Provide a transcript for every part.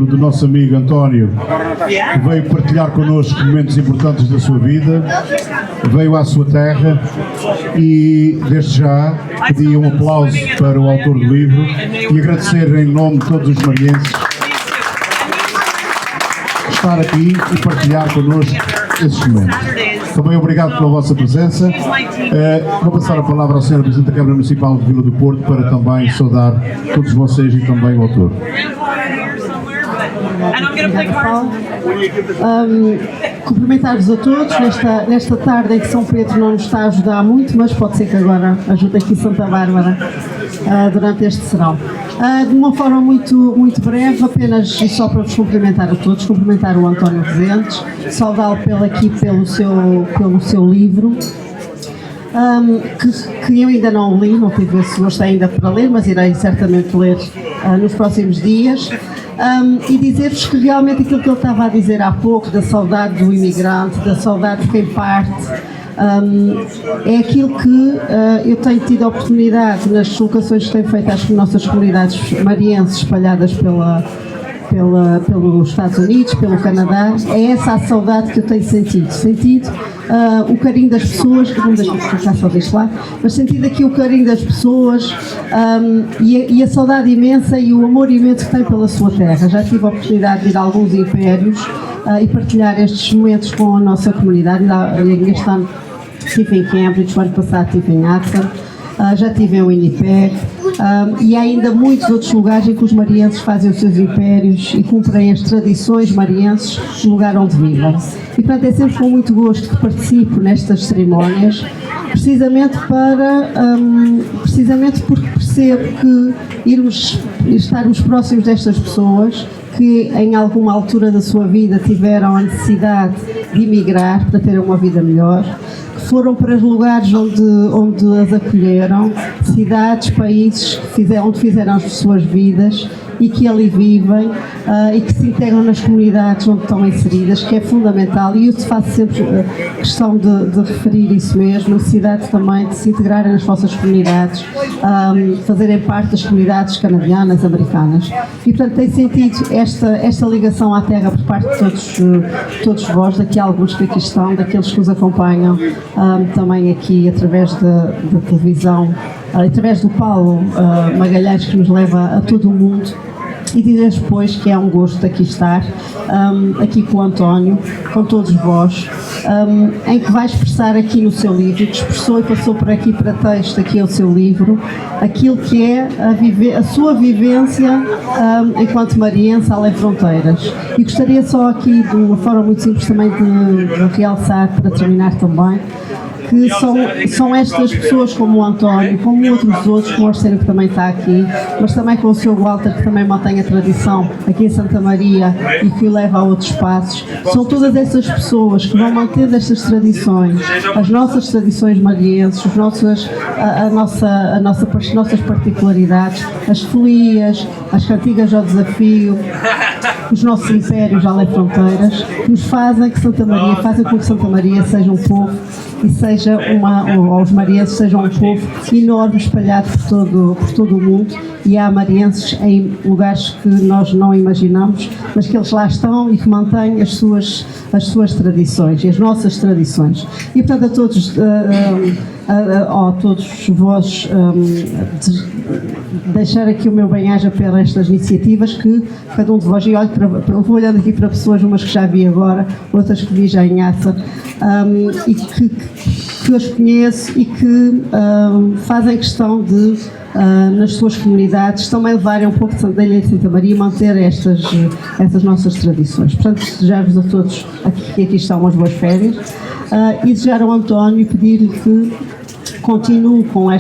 do nosso amigo António, que veio partilhar connosco momentos importantes da sua vida, veio à sua terra e, desde já, pedi um aplauso para o autor do livro e agradecer em nome de todos os marienses estar aqui e partilhar connosco esses momentos. Também obrigado pela vossa presença. Vou passar a palavra ao Sr. Presidente da Câmara Municipal de Vila do Porto para também saudar todos vocês e também o autor. Cumprimentar-vos a todos nesta tarde em que São Pedro não nos está a ajudar muito, mas pode ser que agora ajude aqui Santa Bárbara durante este serão. De uma forma muito breve, apenas e só para vos cumprimentar a todos, cumprimentar o António Rezendes, saudá-lo pelo seu livro, que eu ainda não li, não tive esse gosto ainda para ler, mas irei certamente ler nos próximos dias. E dizer-vos que realmente aquilo que ele estava a dizer há pouco, da saudade do imigrante, da saudade de quem parte, é aquilo que eu tenho tido a oportunidade nas deslocações que tenho feito às nossas comunidades marienses espalhadas pelos Estados Unidos, pelo Canadá. É essa a saudade que eu tenho sentido o carinho das pessoas, não deixo-me ficar só deste lado, mas sentido aqui o carinho das pessoas e a saudade imensa e o amor imenso que tem pela sua terra. Já tive a oportunidade de ir a alguns impérios e partilhar estes momentos com a nossa comunidade. Este ano estive em Cambridge, o ano passado estive em Hudson, já estive em Winnipeg, e há ainda muitos outros lugares em que os marienses fazem os seus impérios e cumprem as tradições marienses no lugar onde vivem. E, portanto, é sempre com muito gosto que participo nestas cerimónias, precisamente porque percebo que estarmos próximos destas pessoas que em alguma altura da sua vida tiveram a necessidade de emigrar para terem uma vida melhor, que foram para os lugares onde as acolheram, cidades, países onde fizeram as suas vidas e que ali vivem e que se integram nas comunidades onde estão inseridas, que é fundamental, e eu faço sempre questão de referir isso mesmo, a necessidade também de se integrarem nas vossas comunidades, fazerem parte das comunidades canadianas, americanas. E, portanto, tem sentido esta ligação à terra por parte de todos vós, daqui alguns que aqui estão, daqueles que nos acompanham também aqui através da televisão, através do Paulo Magalhães, que nos leva a todo o mundo. E dizer depois que é um gosto aqui estar, aqui com o António, com todos vós, em que vai expressar aqui no seu livro, que expressou e passou por aqui para texto, aqui é o seu livro, aquilo que é a sua vivência enquanto mariense além fronteiras. E gostaria só aqui, de uma forma muito simples também, de realçar, para terminar também, que são estas pessoas como o António, como outros, como o Arsénio, que também está aqui, mas também com o Sr. Walter, que também mantém a tradição aqui em Santa Maria e que o leva a outros espaços. São todas essas pessoas que vão mantendo estas tradições, as nossas tradições marienses, as nossas particularidades, as folias, as cantigas ao desafio, os nossos impérios além fronteiras, que nos fazem com que Santa Maria seja um povo e seja os marienses sejam um povo enorme espalhado por todo o mundo, e há marienses em lugares que nós não imaginamos, mas que eles lá estão e que mantêm as suas tradições e as nossas tradições. E, portanto, a todos vós deixar aqui o meu bem-aja para estas iniciativas que cada um de vós, e vou olhando aqui para pessoas, umas que já vi agora, outras que vi já em Aça, e que as conheço e que fazem questão de, nas suas comunidades, também levarem um pouco de Santelha e Santa Maria e manter essas nossas tradições. Portanto, desejar-vos a todos que aqui estão umas boas férias, e desejar ao António, pedir-lhe que continue com a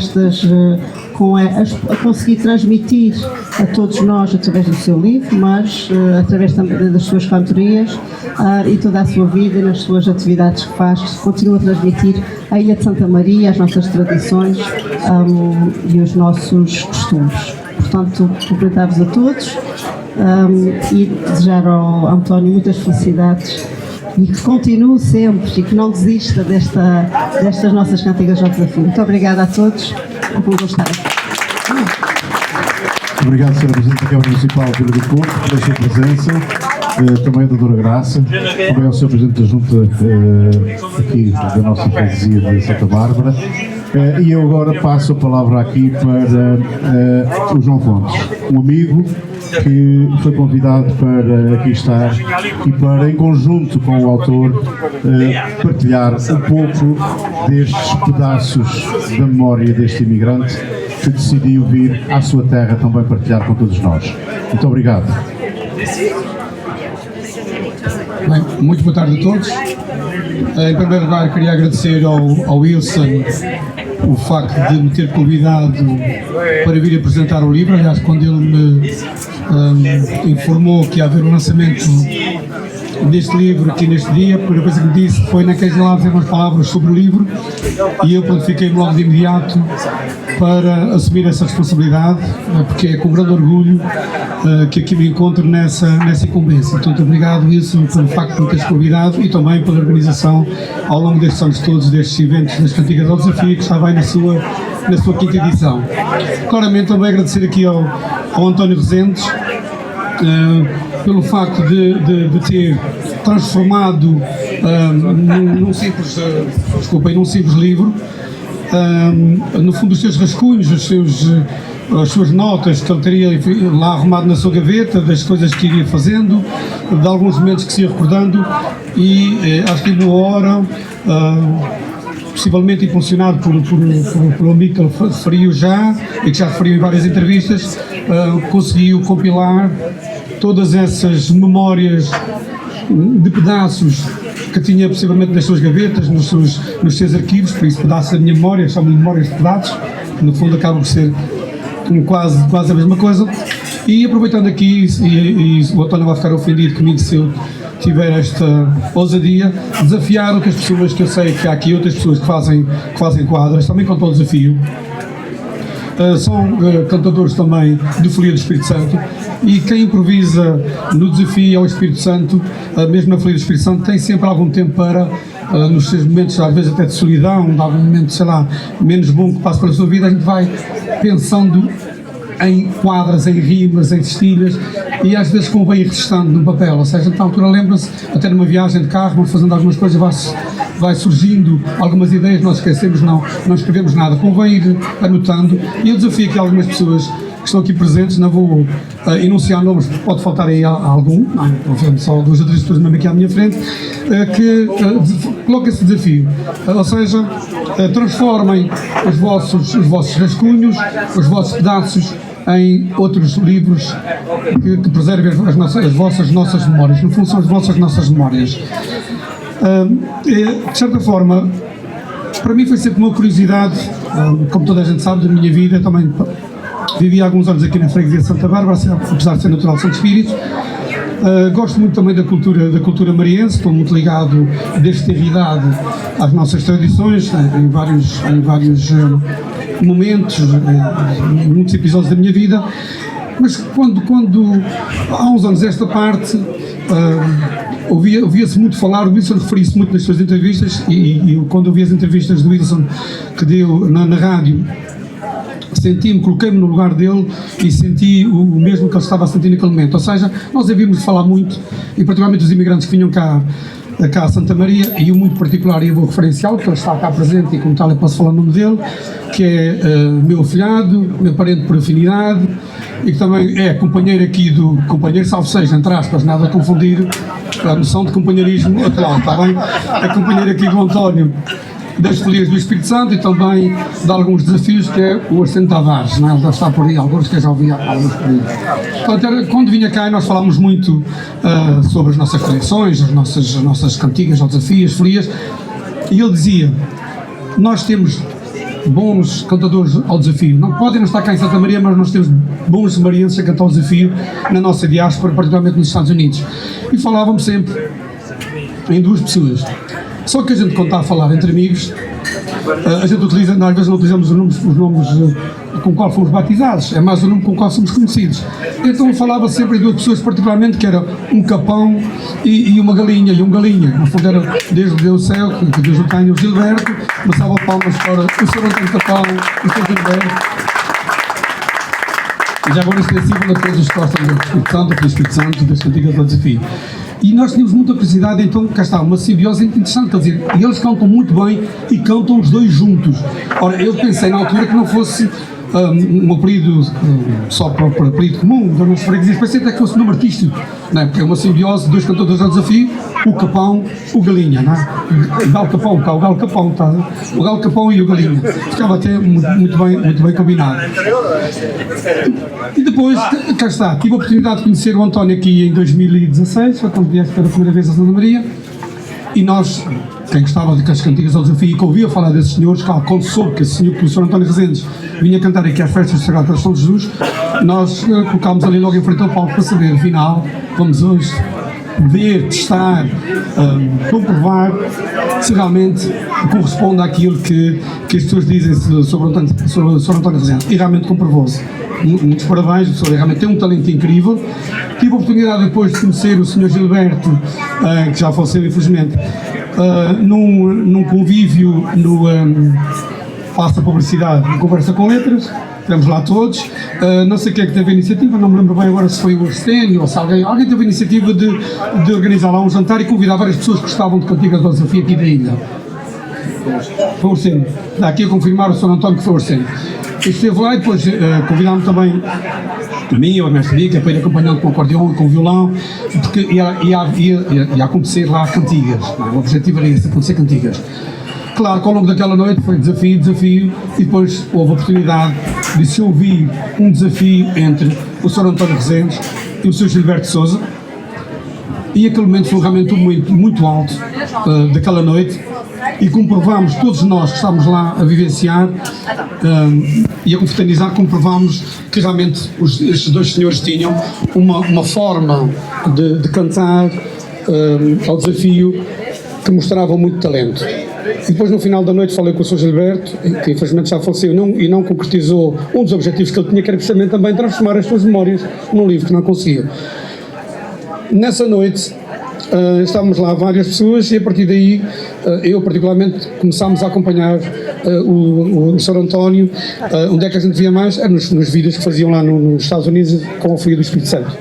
conseguir transmitir a todos nós através do seu livro, mas através também das suas cantorias e toda a sua vida e nas suas atividades que faz, continua a transmitir a Ilha de Santa Maria, as nossas tradições e os nossos costumes. Portanto, cumprimentar-vos a todos e desejar ao António muitas felicidades e que continue sempre e que não desista destas nossas cantigas ao desafio. Muito obrigada a todos por gostarem. Obrigado, Sr. Presidente da Câmara Municipal de Vila do Porto, pela sua presença, também a Dra. Graça, também ao Sr. Presidente da Junta aqui da nossa freguesia de Santa Bárbara. E eu agora passo a palavra aqui para o João Fontes, um amigo que foi convidado para aqui estar e para, em conjunto com o autor, partilhar um pouco destes pedaços da memória deste imigrante que decidiu vir à sua terra também partilhar com todos nós. Muito obrigado. Bem, muito boa tarde a todos. Em primeiro lugar, queria agradecer ao Wilson o facto de me ter convidado para vir apresentar o livro. Aliás, quando ele me informou que ia haver o lançamento deste livro aqui neste dia, a primeira coisa que me disse foi naqueles lá dizer umas palavras sobre o livro, e eu prontifiquei-me logo de imediato para assumir essa responsabilidade, porque é com grande orgulho que aqui me encontro nessa incumbência. Portanto, obrigado isso pelo facto de me teres convidado e também pela organização ao longo destes anos todos, destes eventos das Cantigas ao Desafio, que está bem na sua quinta edição. Claramente também agradecer aqui ao António Rezendes pelo facto de ter transformado num simples livro, no fundo, os seus rascunhos, as suas notas que ele teria lá arrumado na sua gaveta, das coisas que iria fazendo, de alguns momentos que se ia recordando, e acho que uma hora, possivelmente impulsionado por um amigo que ele referiu já, e que já referiu em várias entrevistas, conseguiu compilar todas essas memórias de pedaços que tinha possivelmente nas suas gavetas, nos seus arquivos. Por isso, pedaços da minha memória, chamam-lhe memórias de pedaços, que no fundo acabam por ser quase a mesma coisa. E aproveitando aqui, e o António vai ficar ofendido comigo se eu tiver esta ousadia, desafiar outras pessoas, que eu sei que há aqui outras pessoas que fazem quadras, também com todo o desafio. São cantadores também de Folia do Espírito Santo, e quem improvisa no desafio ao Espírito Santo, mesmo na Folia do Espírito Santo, tem sempre algum tempo para, nos seus momentos, às vezes até de solidão, de algum momento, sei lá, menos bom que passa pela sua vida, a gente vai pensando em quadras, em rimas, em cestilhas, e às vezes convém ir registando num papel. Ou seja, na altura lembra-se, até numa viagem de carro, vamos fazendo algumas coisas, vai surgindo algumas ideias, nós esquecemos, não escrevemos nada, convém ir anotando. E eu desafio aqui algumas pessoas que estão aqui presentes, não vou enunciar nomes, porque pode faltar aí algum, não vendo só duas ou três pessoas mesmo aqui à minha frente, que coloquem esse desafio, ou seja, transformem os vossos rascunhos, os vossos pedaços em outros livros que preservem as nossas memórias. No fundo, são as nossas memórias. De certa forma, para mim foi sempre uma curiosidade, como toda a gente sabe, da minha vida. Também vivi alguns anos aqui na freguesia de Santa Bárbara, apesar de ser natural de Santo Espírito. Gosto muito também da cultura mariense, estou muito ligado desde ter idade às nossas tradições, em vários momentos, em muitos episódios da minha vida. Mas quando há uns anos esta parte, ouvia-se muito falar, o Wilson referia-se muito nas suas entrevistas, e quando ouvi as entrevistas do Wilson que deu na rádio, coloquei-me no lugar dele e senti o mesmo que ele estava a sentir naquele momento. Ou seja, nós havíamos de falar muito, e particularmente os imigrantes que vinham cá a Santa Maria, e um muito particular, e eu vou referenciá-lo, porque ele está cá presente e como tal eu posso falar o nome dele, que é meu afilhado, meu parente por afinidade, e que também é companheiro aqui do companheiro, salvo seja, entre aspas, nada a confundir a noção de companheirismo atual, está bem? É companheiro aqui do António das Folias do Espírito Santo, e também de alguns desafios, que é o Arsênio Tavares, não é? Ele deve estar por aí, alguns que eu já ouvi alguns por aí. Portanto, quando vinha cá, nós falámos muito sobre as nossas tradições, as nossas cantigas ao desafio, as folias, e ele dizia: nós temos bons cantadores ao desafio, não podem não estar cá em Santa Maria, mas nós temos bons marienses a cantar ao desafio na nossa diáspora, particularmente nos Estados Unidos. E falávamos sempre em duas pessoas. Só que a gente, quando está a falar entre amigos, a gente utiliza, às vezes não utilizamos os nomes com o qual fomos batizados, é mais o nome com o qual somos conhecidos. Então eu falava sempre em duas pessoas, particularmente, que era um capão e uma galinha, e um galinha. No fundo era desde Deus o céu, que Deus o tenha, o Gilberto, começava palmas para o Sr. Antônio Capão, o Sr. Gilberto. Já agora extensível a todos os que gostam do Espírito Santo, do Espírito Santo, das cantigas do desafio. E nós tínhamos muita curiosidade, então cá está, uma simbiose interessante, quer dizer, eles cantam muito bem e cantam os dois juntos. Ora, eu pensei na altura que não fosse um apelido só para apelido comum da nossa freguesia, pensei até que fosse nome artístico, não é? Porque é uma simbiose, dois cantadores ao desafio, o Capão, o Galinha, não é? O Galo Capão, está o Galo Capão, está o Galo Capão e o Galinha. Ficava até muito bem combinado. E depois, cá está, tive a oportunidade de conhecer o António aqui em 2016, foi quando vieste pela primeira vez a Santa Maria, e nós, quem gostava de as cantigas ao desafio e que ouvia falar desses senhores, quando soube que o Sr. António Rezendes vinha cantar aqui às festas do Sagrado Coração de Jesus, nós colocámos ali logo em frente ao palco para saber, afinal, vamos hoje ver, testar, comprovar se realmente corresponde àquilo que as pessoas dizem sobre o Sr. António Rezendes. E realmente comprovou-se. Muitos parabéns, o senhor realmente tem um talento incrível. Tive a oportunidade depois de conhecer o Sr. Gilberto, que já faleceu infelizmente, num convívio faça publicidade, no Conversa com Letras, estivemos lá todos, não sei quem é que teve a iniciativa, não me lembro bem agora se foi o Arsénio ou se alguém teve a iniciativa de organizar lá um jantar e convidar várias pessoas que gostavam de cantigas do desafio aqui da ilha. Foi o Arsénio, dá aqui a confirmar o Sr. António que foi o Arsénio. Esteve lá e depois convidámos também a mim, ou a mestre Rica, para ir acompanhando com o acordeão e com o violão, porque ia acontecer lá cantigas, não é? O objetivo era esse, acontecer cantigas. Claro que ao longo daquela noite foi desafio, e depois houve a oportunidade de se ouvir um desafio entre o Sr. António Rezendes e o Sr. Gilberto Sousa, e aquele momento foi realmente um momento muito alto daquela noite, e comprovámos, todos nós que estávamos lá a vivenciar e a confraternizar, comprovámos que realmente estes dois senhores tinham uma forma de cantar ao desafio que mostrava muito talento. E depois no final da noite falei com o Sr. Gilberto, que infelizmente já faleceu e não concretizou um dos objetivos que ele tinha, que era precisamente também transformar as suas memórias num livro, que não conseguiu. Nessa noite estávamos lá várias pessoas e a partir daí eu particularmente começámos a acompanhar o Sr. António. Onde é que a gente via mais? Era nos vídeos que faziam lá nos Estados Unidos com a Folia do Espírito Santo,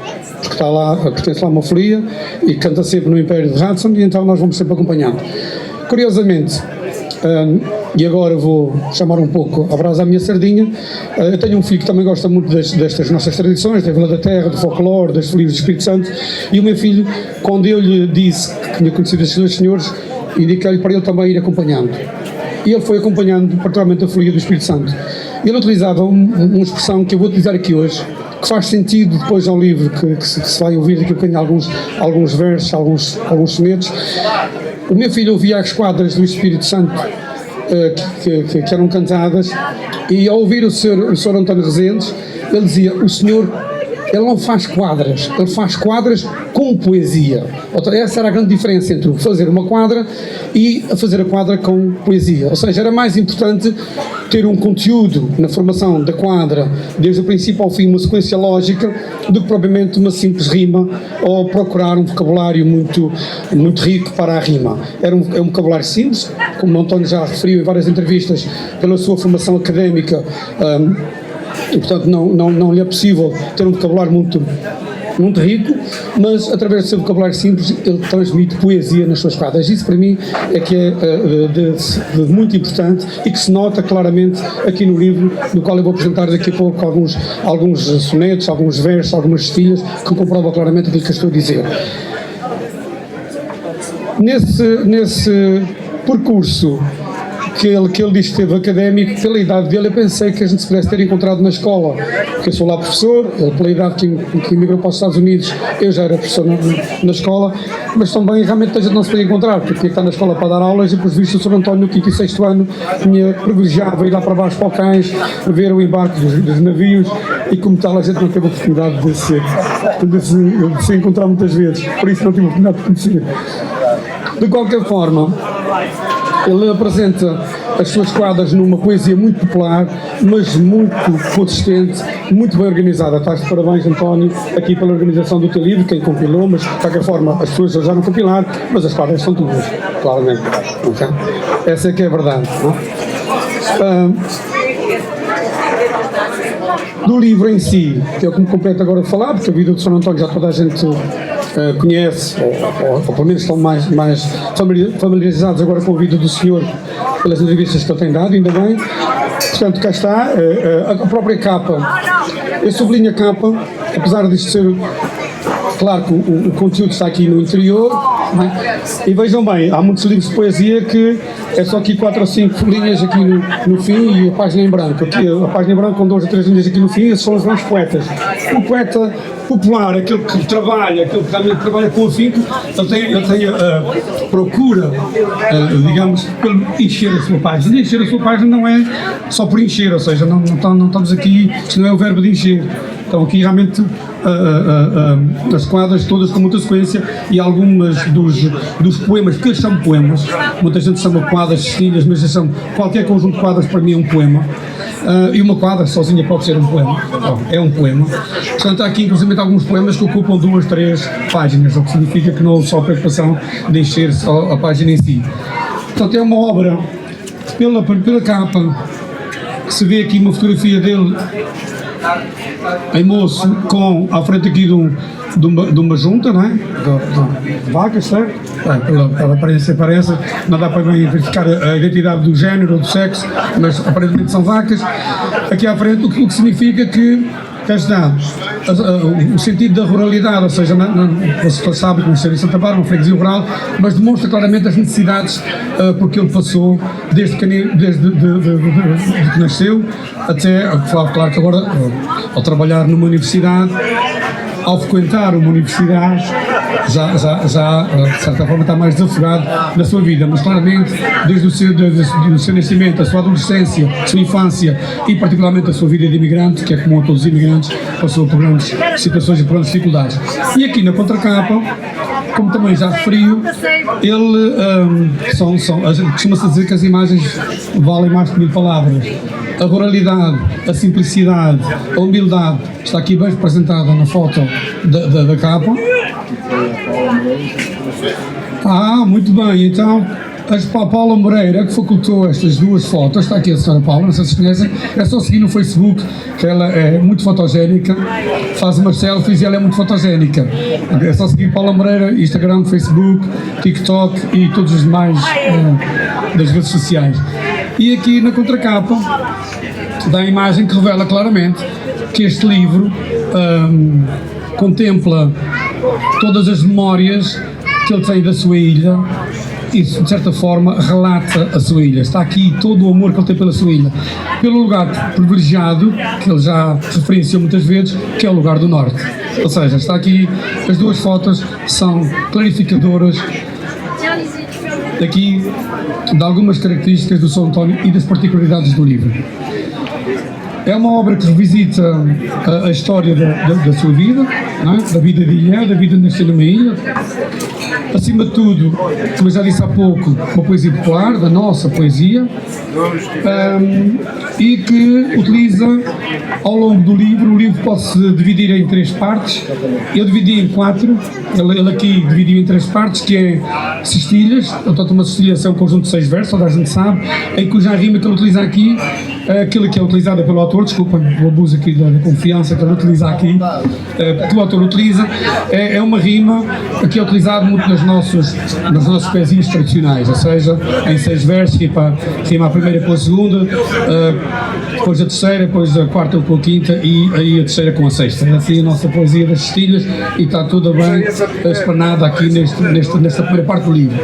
porque está lá, pertence lá uma folia e canta sempre no Império de Hudson, e então nós vamos sempre acompanhando. Curiosamente, e agora vou chamar um pouco a brasa à minha sardinha, eu tenho um filho que também gosta muito destas nossas tradições, da Vila da Terra, do folclore, das folias do Espírito Santo, e o meu filho, quando eu lhe disse que tinha conhecido estes dois senhores, indiquei-lhe para ele também ir acompanhando. E ele foi acompanhando particularmente a folia do Espírito Santo. Ele utilizava uma expressão que eu vou utilizar aqui hoje, que faz sentido depois ao livro que se vai ouvir daqui a bocadinho, alguns versos, alguns sonetos. O meu filho ouvia as quadras do Espírito Santo que eram cantadas, e ao ouvir o Sr. António Rezendes, ele dizia: o senhor, ele não faz quadras, ele faz quadras com poesia. Essa era a grande diferença entre fazer uma quadra e fazer a quadra com poesia. Ou seja, era mais importante ter um conteúdo na formação da quadra, desde o princípio ao fim, uma sequência lógica, do que propriamente uma simples rima, ou procurar um vocabulário muito rico para a rima. É um vocabulário simples, como o António já referiu em várias entrevistas, pela sua formação académica, e portanto não lhe é possível ter um vocabulário muito rico, mas através do seu vocabulário simples ele transmite poesia nas suas quadras. Isso para mim é que é de muito importante e que se nota claramente aqui no livro, no qual eu vou apresentar daqui a pouco alguns sonetos, alguns versos, algumas estilhas que comprovam claramente aquilo que eu estou a dizer. Nesse percurso que ele diz que teve académico, pela idade dele, eu pensei que a gente se pudesse ter encontrado na escola, porque eu sou lá professor, ele, pela idade que emigrou para os Estados Unidos, eu já era professor na escola, mas também realmente a gente não se podia encontrar, porque tinha que estar na escola para dar aulas, e por visto o Sr. António, no 5º e 6º ano, privilegiava ir lá para baixo para o Cães, ver o embarque dos navios, e como tal a gente não teve a oportunidade de se encontrar muitas vezes, por isso não tive a oportunidade de conhecer. De qualquer forma, ele apresenta as suas quadras numa poesia muito popular, mas muito consistente, muito bem organizada. Estás de parabéns, António, aqui pela organização do teu livro, quem compilou, mas de qualquer forma as pessoas já não compilaram, mas as quadras são tuas, claramente. Okay? Essa é que é a verdade. Não? Do livro em si, que é o que me compete agora de falar, porque a vida de São António já toda a gente conhece, ou pelo menos estão mais familiarizados agora com a vida do senhor, pelas entrevistas que eu tenho dado, ainda bem. Portanto, cá está, a própria capa. Eu sublinho a capa, apesar disto ser... Claro que o conteúdo está aqui no interior, não é? E vejam bem, há muitos livros de poesia que é só aqui 4 ou 5 linhas aqui no fim e a página em branco. Aqui, a página em branco com 2 ou 3 linhas aqui no fim, esses são os grandes poetas. O poeta popular, aquele que trabalha, aquele que realmente trabalha com afinco, ele tem procura, digamos, pelo encher a sua página. E encher a sua página não é só por encher, ou seja, não estamos aqui, isto não é o verbo de encher. Estão aqui realmente as quadras todas com muita sequência e algumas dos poemas, porque eles são poemas, muita gente chama quadras, cestilhas, mas eles são, qualquer conjunto de quadras para mim é um poema. E uma quadra sozinha pode ser um poema, é um poema. Portanto, há aqui inclusive alguns poemas que ocupam 2, 3 páginas, o que significa que não houve só a preocupação de encher só a página em si. Portanto, é uma obra, pela capa, que se vê aqui uma fotografia dele em moço, à frente aqui de uma junta, não é? De vacas, certo? Pela aparência parece, não dá para bem verificar a identidade do género ou do sexo, mas aparentemente são vacas. Aqui à frente, o que significa que cá está o sentido da ruralidade, ou seja, você sabe que nasceu em Santa Bárbara, uma freguesia rural, mas demonstra claramente as necessidades porque ele passou desde que nasceu até, claro que agora, ao trabalhar numa universidade, ao frequentar uma universidade, já de certa forma está mais desafogado na sua vida, mas claramente desde o seu nascimento, a sua adolescência, a sua infância e particularmente a sua vida de imigrante, que é comum a todos os imigrantes, passou por grandes situações e por grandes dificuldades. E aqui na contracapa, como também já referiu, ele costuma-se dizer que as imagens valem mais que 1000 palavras. A ruralidade, a simplicidade, a humildade está aqui bem representada na foto da capa. Muito bem, então a Paula Moreira, que facultou estas 2 fotos, está aqui a senhora Paula, não sei se conhecem, é só seguir no Facebook, que ela é muito fotogénica, faz umas selfies e ela é muito fotogénica. É só seguir Paula Moreira, Instagram, Facebook, TikTok e todos os demais das redes sociais. E aqui na contracapa dá a imagem que revela claramente que este livro contempla todas as memórias que ele tem da sua ilha e, de certa forma, relata a sua ilha. Está aqui todo o amor que ele tem pela sua ilha, pelo lugar privilegiado, que ele já referenciou muitas vezes, que é o lugar do Norte. Ou seja, está aqui, as 2 fotos são clarificadoras aqui de algumas características do São António e das particularidades do livro. É uma obra que revisita a história da sua vida, não é? Da vida de ilha, da vida de nascer numa ilha. Acima de tudo, como eu já disse há pouco, uma poesia popular, da nossa poesia, e que utiliza, ao longo do livro, o livro pode-se dividir em 3 partes. Eu dividi em 4, ele aqui dividiu em 3 partes, que é cestilhas, portanto uma cestilha é um conjunto de 6 versos, toda a gente sabe, em cuja rima que ele utiliza aqui, aquilo que é utilizada pelo autor, desculpa o abuso aqui da confiança que ele utiliza aqui, que o autor utiliza, é uma rima que é utilizada muito nas nossas poesias tradicionais, ou seja, em 6 versos, rima a primeira com a segunda, depois a terceira, depois a quarta com a quinta e aí a terceira com a sexta. É assim a nossa poesia das cestilhas e está toda bem explanada aqui nesta primeira parte do livro.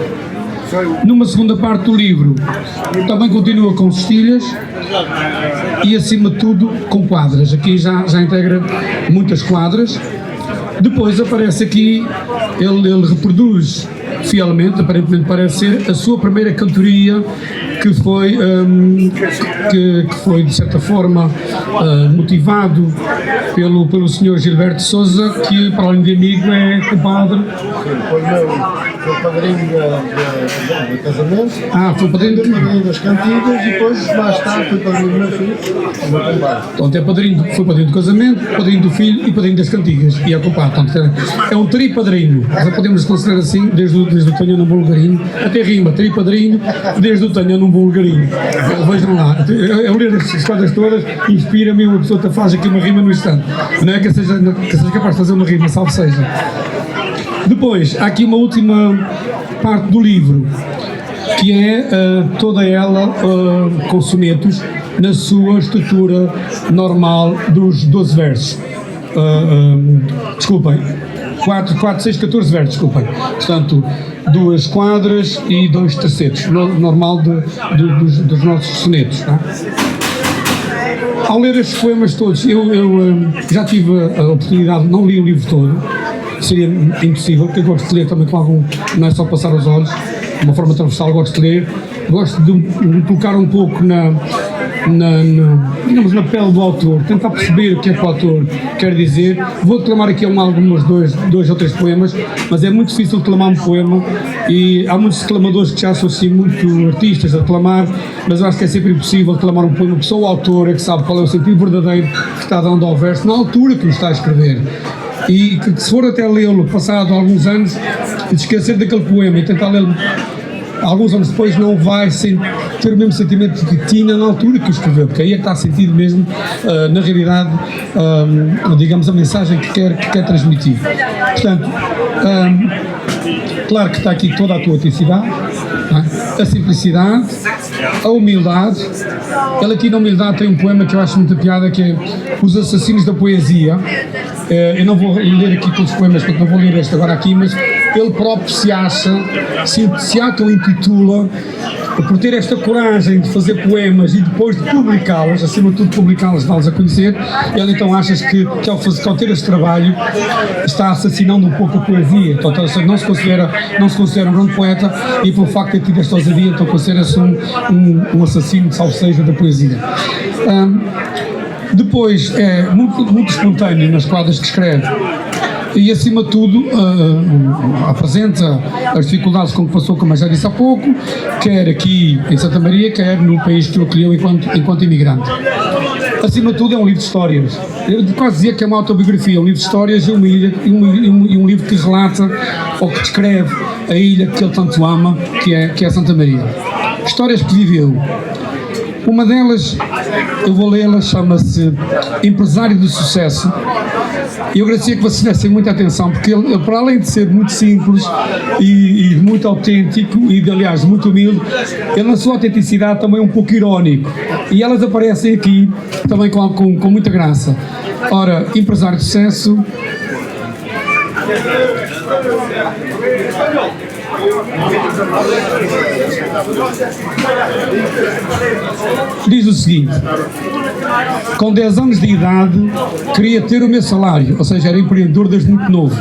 Numa segunda parte do livro também continua com cestilhas e acima de tudo com quadras. Aqui já integra muitas quadras. Depois aparece aqui, ele reproduz fielmente, aparentemente parece ser, a sua primeira cantoria que foi de certa forma motivado pelo Sr. Gilberto Sousa, que para além de amigo é compadre. Foi o padrinho do casamento. Foi o padrinho das cantigas e depois mais tarde foi padrinho do meu filho, o meu compadre. Portanto, foi padrinho do casamento, padrinho do filho e padrinho das cantigas. E é compadre. Portanto, é um tripadrinho. Já podemos considerar assim desde desde o Tenho num Bom Lugarinho, até rima, tripadrinho, desde o Tenho num Bom Lugarinho. Vejam lá, eu ler as coisas todas inspira-me, uma pessoa faz aqui uma rima no instante. Não é que seja capaz de fazer uma rima, salve seja. Depois, há aqui uma última parte do livro, que é toda ela com sonetos na sua estrutura normal dos 12 versos. Desculpem, 4, 6, 14 versos, desculpem. Portanto, 2 quadras e 2 tercetos, normal dos nossos sonetos. Tá? Ao ler estes poemas todos, eu já tive a oportunidade, não li o livro todo, seria impossível, porque eu gosto de ler também com algum, não é só passar os olhos, de uma forma transversal, gosto de ler, gosto de me colocar um pouco digamos, na pele do autor, tentar perceber o que é que o autor quer dizer. Vou declamar aqui alguns 2 ou 3 poemas, mas é muito difícil declamar um poema e há muitos declamadores que já são assim muito artistas a declamar, mas eu acho que é sempre impossível declamar um poema, porque só o autor é que sabe qual é o sentido verdadeiro que está dando ao verso na altura que o está a escrever. E que se for até lê-lo passado alguns anos e esquecer daquele poema e tentar lê-lo alguns anos depois, não vai ter o mesmo sentimento que tinha na altura que o escreveu, porque aí é que está sentido mesmo, na realidade, digamos, a mensagem que quer transmitir. Portanto, claro que está aqui toda a tua autenticidade, a simplicidade, a humildade. Ele aqui na humildade tem um poema que eu acho muita piada, que é Os Assassinos da Poesia. Eu não vou ler aqui todos os poemas, porque não vou ler este agora aqui, mas ele próprio se auto-intitula, por ter esta coragem de fazer poemas e depois de publicá-los, acima de tudo publicá-los, dá-los a conhecer, ele então acha que ao ter este trabalho está assassinando um pouco a poesia, então não se considera um grande poeta e pelo facto de ter tido esta ousadia, então considera-se um assassino, salvo seja, da poesia. Depois é muito espontâneo nas quadras que escreve e, acima de tudo, apresenta as dificuldades com que passou, como eu já disse há pouco, quer aqui em Santa Maria, quer no país que o acolheu enquanto imigrante. Acima de tudo, é um livro de histórias. Eu quase dizia que é uma autobiografia, um livro de histórias e um livro que relata ou que descreve a ilha que ele tanto ama, que é Santa Maria. Histórias que viveu. Uma delas, eu vou lê-la, chama-se Empresário de Sucesso. E eu agradecia que vocês dessem muita atenção, porque ele, para além de ser muito simples e muito autêntico e, aliás, muito humilde, ele na sua autenticidade também é um pouco irónico. E elas aparecem aqui também com muita graça. Ora, Empresário de Sucesso. Diz o seguinte: com 10 anos de idade queria ter o meu salário, ou seja, era empreendedor desde muito novo,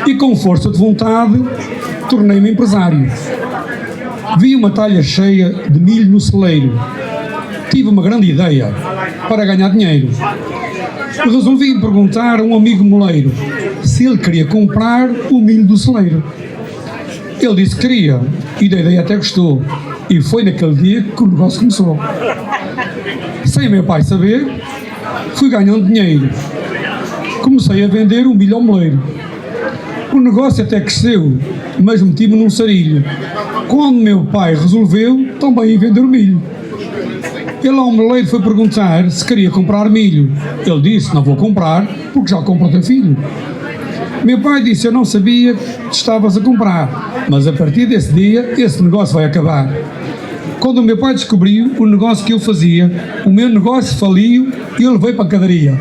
e com força de vontade tornei-me empresário. Vi uma talha cheia de milho no celeiro, tive uma grande ideia para ganhar dinheiro. Resolvi perguntar a um amigo moleiro se ele queria comprar o milho do celeiro. Ele disse que queria, e da ideia até gostou, e foi naquele dia que o negócio começou. Sem meu pai saber, fui ganhando dinheiro. Comecei a vender o milho ao moleiro. O negócio até cresceu, mas meti-me num sarilho. Quando meu pai resolveu também ir vender o milho. Ele ao moleiro foi perguntar se queria comprar milho. Ele disse: não vou comprar, porque já compro o teu filho. Meu pai disse: eu não sabia que estavas a comprar, mas a partir desse dia, esse negócio vai acabar. Quando o meu pai descobriu o negócio que eu fazia, o meu negócio faliu e ele veio para a padaria.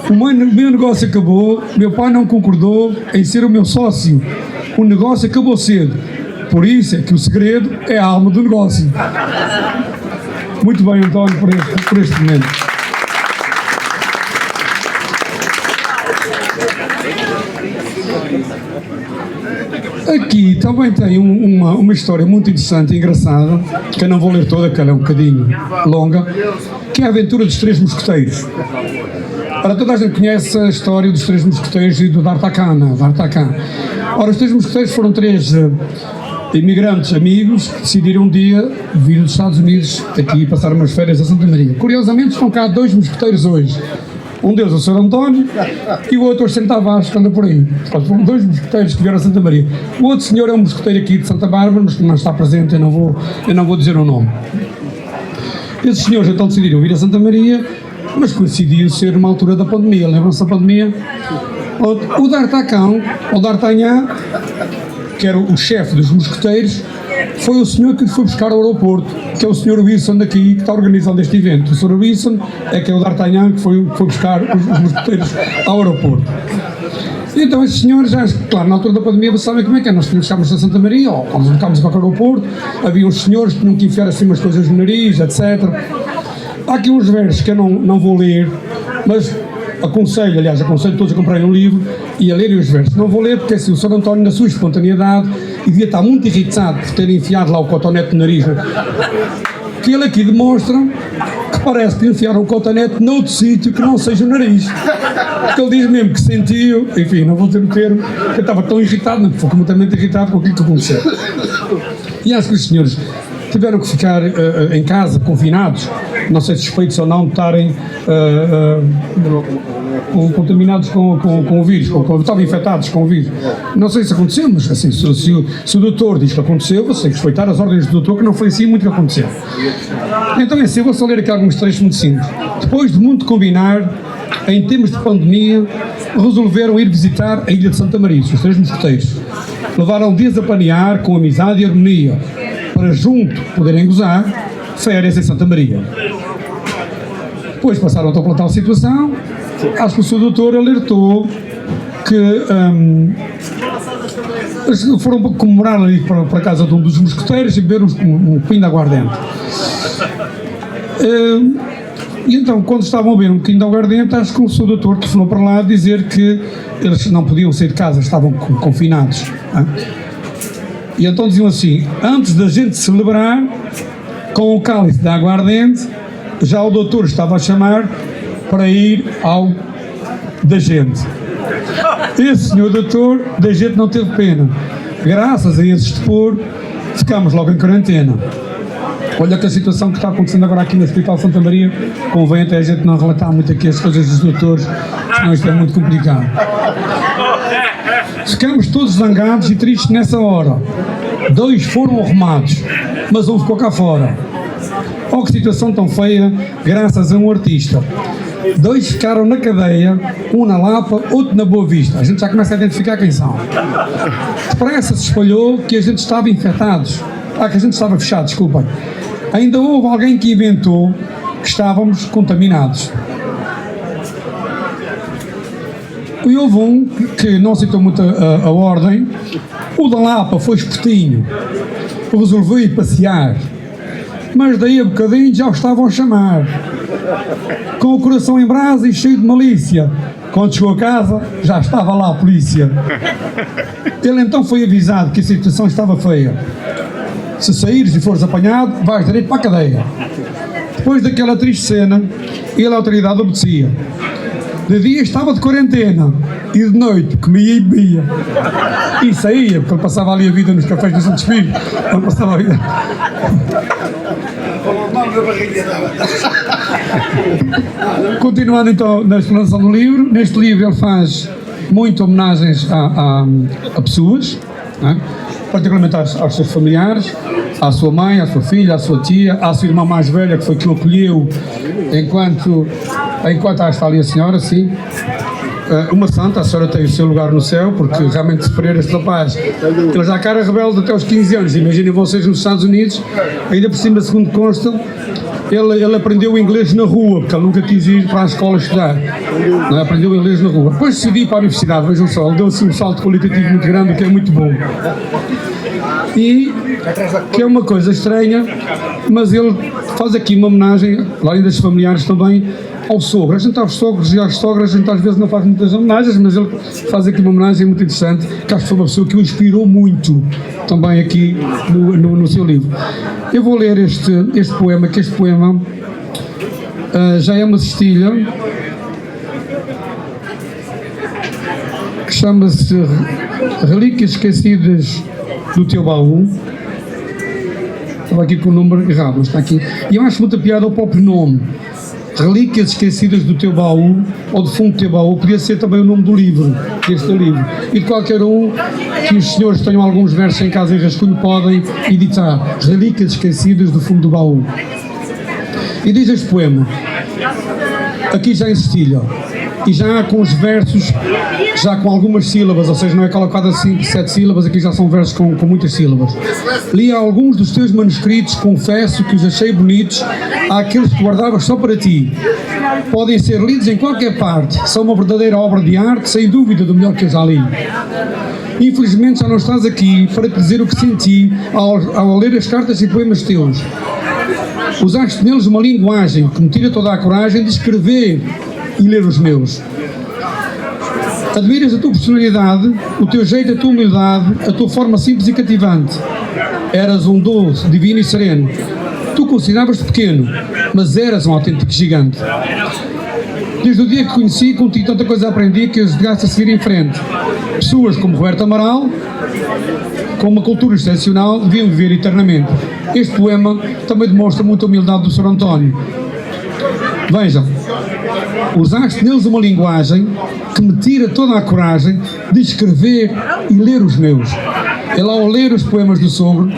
O meu negócio acabou, meu pai não concordou em ser o meu sócio. O negócio acabou cedo, por isso é que o segredo é a alma do negócio. Muito bem, António, por este momento. Aqui também tem uma história muito interessante e engraçada, que eu não vou ler toda, que ela é um bocadinho longa, que é a aventura dos Três Mosqueteiros. Ora, toda a gente conhece a história dos Três Mosqueteiros e do D'Artagnan. Ora, os Três Mosqueteiros foram 3 imigrantes amigos que decidiram um dia vir dos Estados Unidos aqui passar umas férias a Santa Maria. Curiosamente, estão cá 2 mosqueteiros hoje. Um deles, o Sr. António, e o outro, o Sr. Tavares, que anda por aí. Portanto, foram 2 mosqueteiros que vieram a Santa Maria. O outro senhor é um mosqueteiro aqui de Santa Bárbara, mas que não está presente, eu não vou dizer o nome. Esses senhores então decidiram vir a Santa Maria, mas coincidiu ser uma altura da pandemia. Lembram-se da pandemia? O D'Artagnan, que era o chefe dos mosqueteiros, foi o senhor que foi buscar ao aeroporto, que é o senhor Wilson daqui, que está organizando este evento. O senhor Wilson é que é o D'Artagnan que foi buscar os mosqueteiros ao aeroporto. E então esses senhores, já, claro, na altura da pandemia, vocês sabem como é que é, nós chegámos a Santa Maria, ou quando ficámos para o aeroporto, havia os senhores que tinham que enfiar assim umas coisas no nariz, etc. Há aqui uns versos que eu não vou ler, mas aconselho todos a comprarem um livro e a lerem os versos. Não vou ler porque assim, o Sr. António, na sua espontaneidade, e devia estar muito irritado por ter enfiado lá o cotonete no nariz, que ele aqui demonstra que parece que enfiaram o cotonete noutro sítio que não seja o nariz. Porque ele diz mesmo que sentiu, enfim, não vou ter o termo, que eu estava tão irritado, não, foi completamente irritado com aquilo que aconteceu. E acho que os senhores tiveram que ficar em casa, confinados, não sei se suspeitos ou não de estarem contaminados com o vírus, estavam infectados com o vírus. Não sei se aconteceu, mas assim, se o doutor diz que aconteceu, você tem que respeitar as ordens do doutor, que não foi assim muito que aconteceu. Então é assim, eu vou só ler aqui alguns trechos muito simples. Depois de muito combinar, em termos de pandemia, resolveram ir visitar a ilha de Santa Maria, os 3 mosqueteiros. Levaram dias a planear com amizade e harmonia, para junto poderem gozar férias em Santa Maria. Depois passaram então pela tal situação, acho que o seu doutor alertou que eles foram comemorar ali para a casa de um dos mosqueteiros e beber um pinho de aguardente. E então, quando estavam a beber um bocadinho de aguardente, acho que o seu doutor telefonou para lá a dizer que eles não podiam sair de casa, estavam confinados. E então diziam assim: antes da gente celebrar com o cálice de aguardente, já o doutor estava a chamar para ir ao da gente. Esse senhor doutor da gente não teve pena. Graças a esse dispor, ficámos logo em quarentena. Olha que a situação que está acontecendo agora aqui no Hospital Santa Maria, convém até a gente não relatar muito aqui as coisas dos doutores, senão isto é muito complicado. Ficamos todos zangados e tristes nessa hora. 2 foram arrumados, mas um ficou cá fora. Oh, que situação tão feia, graças a um artista. 2 ficaram na cadeia, um na Lapa, outro na Boa Vista. A gente já começa a identificar quem são. Depressa se espalhou que a gente estava infectados. Que a gente estava fechado, desculpem. Ainda houve alguém que inventou que estávamos contaminados. E houve um que não citou muito a ordem. O da Lapa foi espertinho, resolveu ir passear, mas daí a bocadinho já o estavam a chamar, com o coração em brasa e cheio de malícia. Quando chegou a casa, já estava lá a polícia. Ele então foi avisado que a situação estava feia. Se saíres e fores apanhado, vais direito para a cadeia. Depois daquela triste cena, ele a autoridade obedecia. De dia estava de quarentena e de noite comia e bebia. E saía, porque ele passava ali a vida nos cafés do Santo Espírito. Ele passava a vida. Continuando então na explanação do livro, neste livro ele faz muitas homenagens a pessoas, não é? Particularmente aos seus familiares, à sua mãe, à sua filha, à sua tia, à sua irmã mais velha, que foi que o acolheu enquanto está ali a senhora, sim. Uma santa, a senhora tem o seu lugar no céu, porque realmente se for este rapaz, ele já cara rebelde até aos 15 anos, imaginem vocês nos Estados Unidos, ainda por cima, segundo consta, ele aprendeu inglês na rua, porque ele nunca quis ir para a escola estudar, não, aprendeu inglês na rua. Depois decidi ir para a universidade, vejam só, ele deu assim um salto qualitativo muito grande, o que é muito bom. E que é uma coisa estranha, mas ele faz aqui uma homenagem, além das familiares também, ao sogro. A gente aos sogros e às sogras, a gente às vezes não faz muitas homenagens, mas ele faz aqui uma homenagem muito interessante, que acho que foi uma pessoa que o inspirou muito também aqui no seu livro. Eu vou ler este poema, que este poema já é uma cestilha, que chama-se Relíquias Esquecidas do Teu Baú. Estava aqui com o número errado, mas está aqui. E eu acho muita piada ao próprio nome. Relíquias esquecidas do teu baú, ou do fundo do teu baú, podia ser também o nome do livro, deste livro. E de qualquer um que os senhores tenham alguns versos em casa em rascunho podem editar. Relíquias esquecidas do fundo do baú. E diz este poema, aqui já em cestilha, e já com os versos, já com algumas sílabas, ou seja, não é colocado assim 7 sílabas, aqui já são versos com muitas sílabas. Li alguns dos teus manuscritos, confesso que os achei bonitos, há aqueles que guardavas só para ti. Podem ser lidos em qualquer parte, são uma verdadeira obra de arte, sem dúvida do melhor que eu já li. Infelizmente já não estás aqui para te dizer o que senti ao ler as cartas e poemas teus. Usaste neles uma linguagem que me tira toda a coragem de escrever e ler os meus. Admiras a tua personalidade, o teu jeito, a tua humildade, a tua forma simples e cativante. Eras um doce, divino e sereno. Tu consideravas-te pequeno, mas eras um autêntico gigante. Desde o dia que conheci, contigo tanta coisa aprendi que as dedicaste a seguir em frente. Pessoas como Roberto Amaral, com uma cultura excepcional, deviam viver eternamente. Este poema também demonstra muita humildade do Sr. António. Vejam, usaste neles uma linguagem que me tira toda a coragem de escrever e ler os meus. Ele, ao ler os poemas do sogro,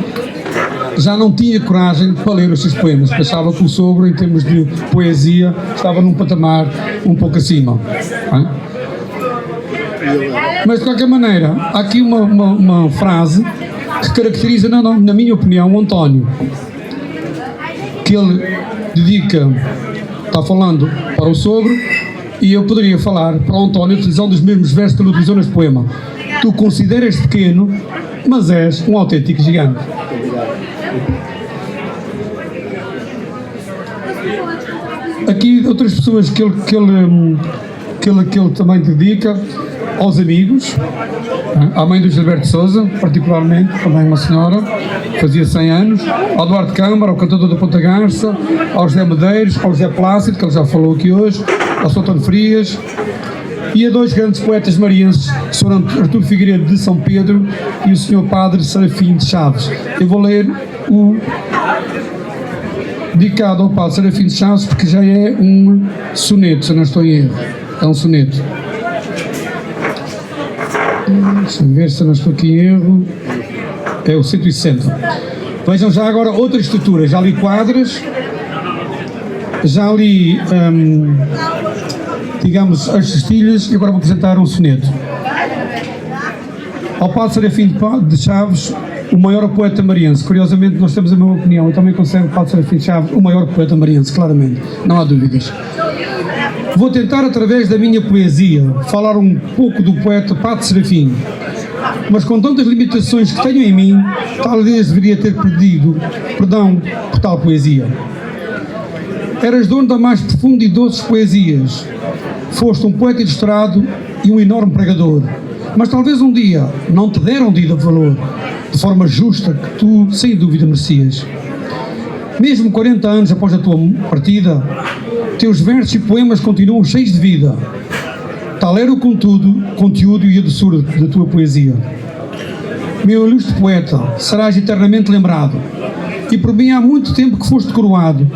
já não tinha coragem para ler os seus poemas. Pensava que o sogro, em termos de poesia, estava num patamar um pouco acima. Mas, de qualquer maneira, há aqui uma frase que caracteriza, na minha opinião, o António, que ele dedica, está falando para o sogro, e eu poderia falar para o António, utilizando os mesmos versos que ele utilizou neste poema. Tu consideras-te pequeno, mas és um autêntico gigante. Aqui outras pessoas que ele também dedica aos amigos, à mãe do Gilberto Sousa, particularmente, também uma senhora, fazia 100 anos, ao Duarte Câmara, ao cantador da Ponta Garça, ao José Medeiros, ao José Plácido, que ele já falou aqui hoje, ao Sr. Antônio Frias, e a dois grandes poetas marienses, o Sr. Artur Figueiredo de São Pedro e o Sr. Padre Serafim de Chaves. Eu vou ler o dedicado ao Padre Serafim de Chaves, porque já é um soneto, se eu não estou em erro. É um soneto. Deixa-me ver se eu não estou aqui em erro. É o 160. Vejam já agora outras estruturas. Já li quadras, já li, digamos, as cestilhas, e agora vou apresentar um soneto. Ao Padre Serafim de Chaves, o maior poeta mariense. Curiosamente, nós temos a mesma opinião. Eu também considero o Padre Serafim de Chaves o maior poeta mariense, claramente. Não há dúvidas. Vou tentar, através da minha poesia, falar um pouco do poeta Padre Serafim, mas com tantas limitações que tenho em mim, talvez deveria ter pedido perdão por tal poesia. Eras dono da mais profunda e doces poesias, foste um poeta ilustrado e um enorme pregador, mas talvez um dia não te deram devido valor, de forma justa que tu, sem dúvida, merecias. Mesmo 40 anos após a tua partida, teus versos e poemas continuam cheios de vida. Tal era o conteúdo e a doçura da tua poesia. Meu ilustre poeta, serás eternamente lembrado, e por mim há muito tempo que foste coroado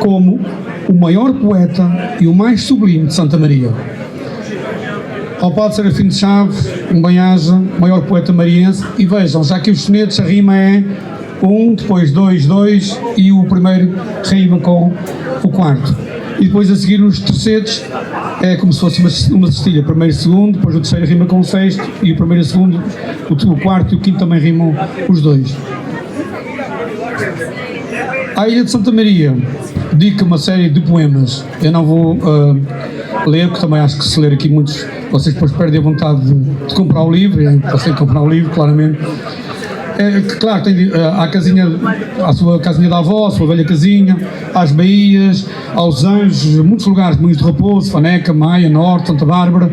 como o maior poeta e o mais sublime de Santa Maria. Ao Padre Serafim de Chaves, um bem-aja, maior poeta mariense, e vejam, já que os sonetos, a rima é 1, depois 2, 2, e o primeiro rima com o quarto. E depois a seguir os tercetos é como se fosse uma cestilha, primeiro e segundo, depois o terceiro rima com o sexto, e o primeiro e o segundo, o quarto e o quinto também rimam os dois. À Ilha de Santa Maria dedica uma série de poemas. Eu não vou ler, porque também acho que se ler aqui muitos, vocês depois perdem a vontade de comprar o livro, e vocês comprar o livro, claramente. Claro, tem a casinha, a sua casinha da avó, a sua velha casinha, às baías, aos Anjos, muitos lugares, Moinhos de Raposo, Faneca, Maia, Norte, Santa Bárbara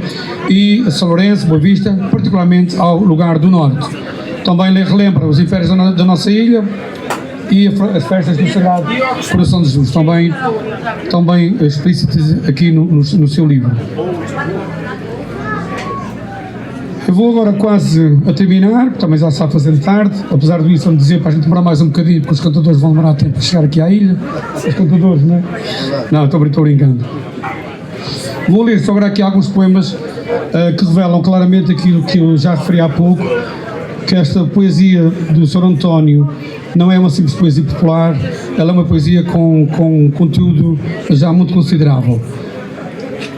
e São Lourenço, Boa Vista, particularmente ao lugar do Norte. Também relembra os impérios da nossa ilha e as festas do Sagrado Coração de Jesus, também explícitas aqui no seu livro. Eu vou agora quase a terminar, porque também já está fazendo tarde, apesar disso, vamos dizer para a gente demorar mais um bocadinho, porque os cantadores vão demorar tempo para chegar aqui à ilha. Os cantadores, não é? Não, estou brincando. Vou ler só agora aqui alguns poemas que revelam claramente aquilo que eu já referi há pouco, que esta poesia do Sr. António não é uma simples poesia popular, ela é uma poesia com conteúdo já muito considerável.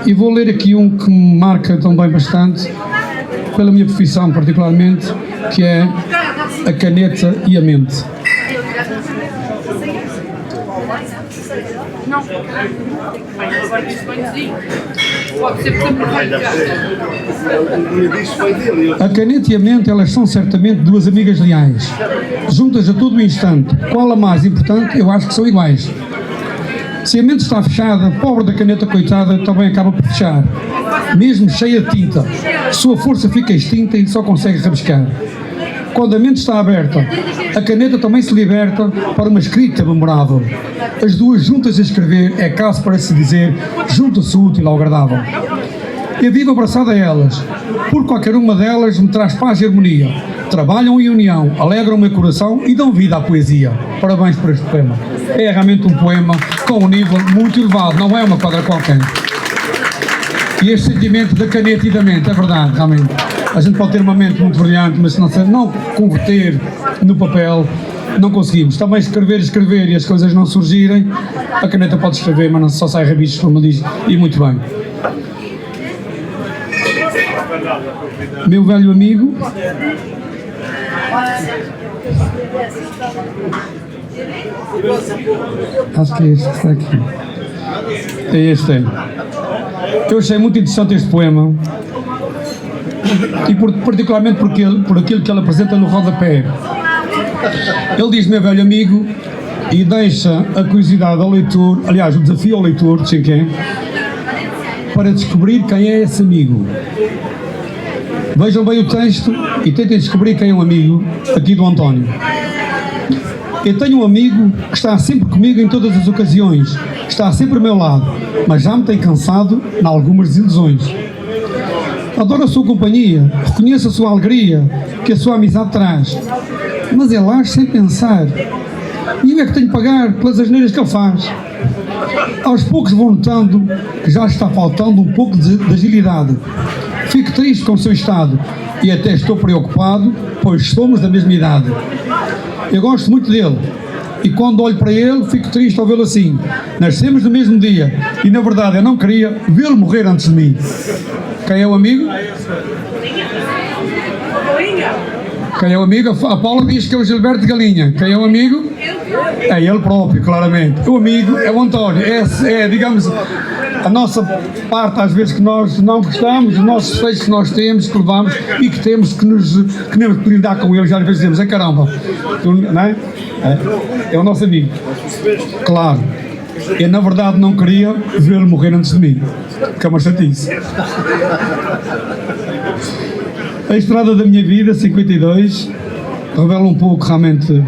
E vou ler aqui um que me marca também bastante, pela minha profissão particularmente, que é a caneta e a mente. Não. Pode ser perfeito. A caneta e a mente, elas são certamente duas amigas leais, juntas a todo o instante. Qual a mais importante? Eu acho que são iguais. Se a mente está fechada, pobre da caneta coitada também acaba por fechar, mesmo cheia de tinta. Sua força fica extinta e só consegue rabiscar. Quando a mente está aberta, a caneta também se liberta para uma escrita memorável. As duas juntas a escrever é caso para se dizer, junta-se o útil ao agradável. Eu vivo abraçado a elas, por qualquer uma delas me traz paz e harmonia. Trabalham em união, alegram o meu coração e dão vida à poesia. Parabéns por este poema. É realmente um poema com um nível muito elevado, não é uma quadra qualquer. E este sentimento da caneta e da mente, é verdade, realmente. A gente pode ter uma mente muito brilhante, mas se não converter no papel, não conseguimos. Também escrever e as coisas não surgirem, a caneta pode escrever, mas não só sai rabichos, como diz, e muito bem. Meu velho amigo, acho que é este que está aqui. É este aí. Eu achei muito interessante este poema e particularmente por aquilo que ele apresenta no rodapé. Ele diz, meu velho amigo, e deixa a curiosidade ao leitor, aliás, o desafio ao leitor, não sei quem, para descobrir quem é esse amigo. Vejam bem o texto e tentem descobrir quem é o amigo aqui do António. Eu tenho um amigo que está sempre comigo em todas as ocasiões, está sempre ao meu lado, mas já me tem cansado em algumas desilusões. Adoro a sua companhia, reconheço a sua alegria, que a sua amizade traz, mas ele age sem pensar. E eu é que tenho que pagar pelas asneiras que ele faz. Aos poucos vou notando que já está faltando um pouco de agilidade. Fico triste com o seu estado e até estou preocupado, pois somos da mesma idade. Eu gosto muito dele e quando olho para ele fico triste ao vê-lo assim. Nascemos no mesmo dia e na verdade eu não queria vê-lo morrer antes de mim. Quem é o amigo? Quem é o amigo? A Paula diz que é o Gilberto de Galinha. Quem é o amigo? É ele próprio, claramente. O amigo é o António. É, digamos, a nossa parte, às vezes, que nós não gostamos, os nossos defeitos que nós temos, que levamos e que temos que lidar com eles. Às vezes dizemos, caramba, não é? É o nosso amigo. Claro. Eu, na verdade, não queria vê-lo morrer antes de mim. Que é uma chatice. A estrada da minha vida, 52, revela um pouco realmente.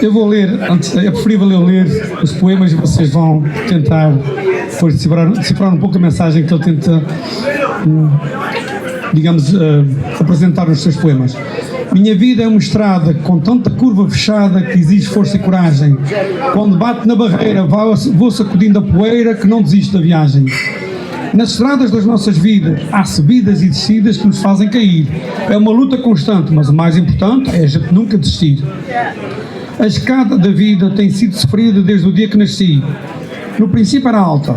Eu vou ler, é preferível eu ler os poemas e vocês vão tentar depois decifrar um pouco a mensagem que ele tenta, digamos, apresentar nos seus poemas. Minha vida é uma estrada com tanta curva fechada que exige força e coragem. Quando bate na barreira, vou sacudindo a poeira que não desisto da viagem. Nas estradas das nossas vidas, há subidas e descidas que nos fazem cair. É uma luta constante, mas o mais importante é a gente nunca desistir. A escada da vida tem sido sofrida desde o dia que nasci. No princípio era alta,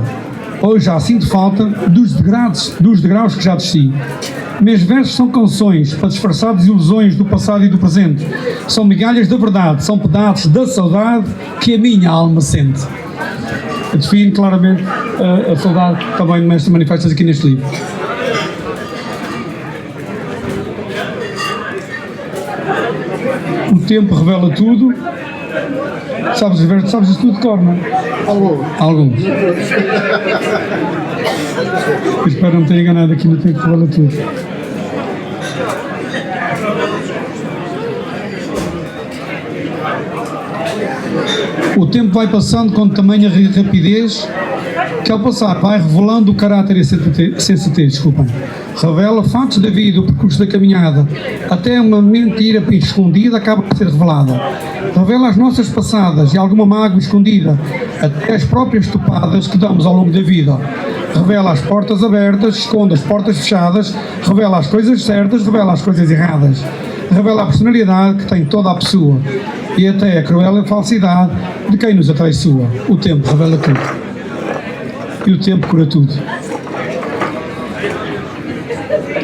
hoje já sinto falta dos degraus que já desci. Meus versos são canções para disfarçar desilusões do passado e do presente. São migalhas da verdade, são pedaços da saudade que a minha alma sente. Eu defino claramente a saudade também se manifesta aqui neste livro. O tempo revela tudo. Sabes isso tudo de cor, não é? Alguns. Espero não ter enganado aqui no tempo revela tudo. O tempo vai passando com tamanha rapidez que ao passar vai revelando o caráter e a sensatez, desculpem. Revela fatos da vida, o percurso da caminhada, até uma mentira escondida acaba por ser revelada. Revela as nossas passadas e alguma mágoa escondida, até as próprias topadas que damos ao longo da vida. Revela as portas abertas, esconde as portas fechadas, revela as coisas certas, revela as coisas erradas. Revela a personalidade que tem toda a pessoa e até a cruel falsidade de quem nos atraiçoa. O tempo revela tudo. E o tempo cura tudo.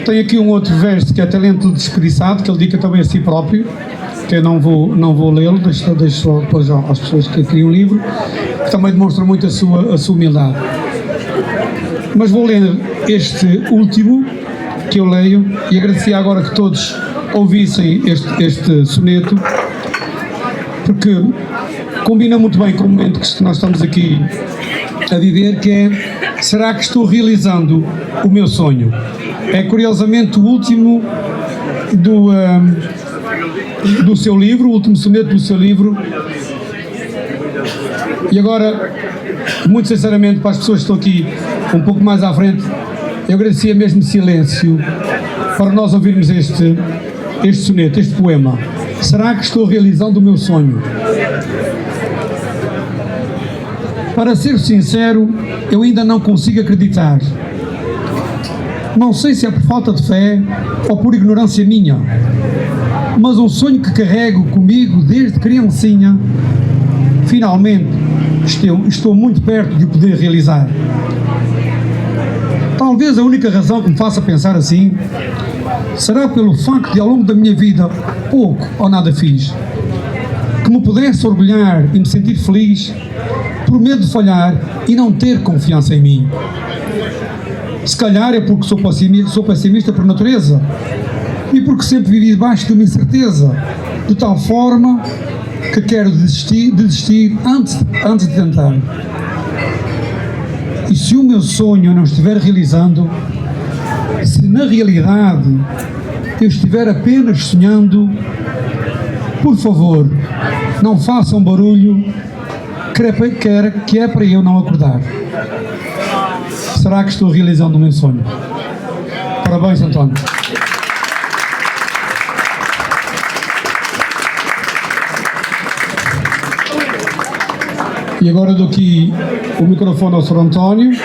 Tem aqui um outro verso que é talento desperdiçado, que ele dedica também a si próprio, que eu não vou lê-lo, deixo só depois às pessoas que criam o livro, que também demonstra muito a sua humildade. Mas vou ler este último que eu leio e agradecia agora que todos ouvissem este soneto, porque combina muito bem com o momento que nós estamos aqui a viver, que é: será que estou realizando o meu sonho? É curiosamente o último do seu livro, o último soneto do seu livro. E agora, muito sinceramente, para as pessoas que estão aqui um pouco mais à frente, eu agradecia mesmo silêncio para nós ouvirmos este soneto, este poema. Será que estou realizando o meu sonho? Para ser sincero, eu ainda não consigo acreditar. Não sei se é por falta de fé ou por ignorância minha, mas um sonho que carrego comigo desde criancinha, finalmente estou muito perto de o poder realizar. Talvez a única razão que me faça pensar assim será pelo facto de, ao longo da minha vida, pouco ou nada fiz que me pudesse orgulhar e me sentir feliz, por medo de falhar e não ter confiança em mim. Se calhar é porque sou pessimista por natureza e porque sempre vivi debaixo de uma incerteza, de tal forma que quero desistir antes de tentar. E se o meu sonho eu não estiver realizando, se na realidade eu estiver apenas sonhando, por favor, não façam barulho, que é para eu não acordar. Será que estou realizando o meu sonho? Parabéns, António. E agora dou aqui o microfone ao Sr. António.